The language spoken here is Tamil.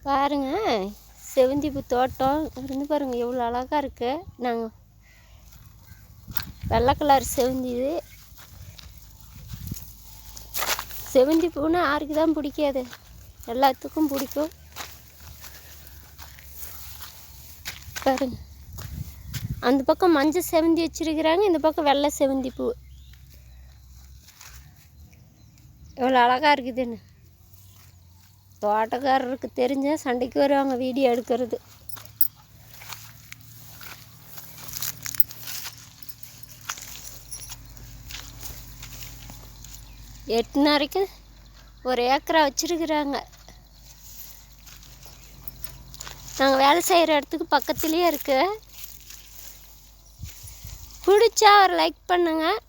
பாருங்க, செவந்திப்பூ தோட்டம் இருந்து பாருங்கள் எவ்வளோ அழகாக இருக்குது. நாங்கள் வெள்ளை கலர் செவந்தி. இது செவந்தி பூன்னா யாருக்கு தான் பிடிக்காது, எல்லாத்துக்கும் பிடிக்கும். பாருங்க, அந்த பக்கம் மஞ்சள் செவந்தி வச்சுருக்கிறாங்க, இந்த பக்கம் வெள்ளை செவந்தி பூ. எவ்வளோ அழகாக இருக்குதுன்னு தோட்டக்காரருக்கு தெரிஞ்சால் சண்டைக்கு வருவாங்க வீடியோ எடுக்கிறது. எட்டுனரைக்கு ஒரு ஏக்கரா வச்சுருக்குறாங்க. நாங்கள் வேலை செய்கிற இடத்துக்கு பக்கத்துலேயே இருக்குது. பிடிச்சா ஒரு லைக் பண்ணுங்கள்.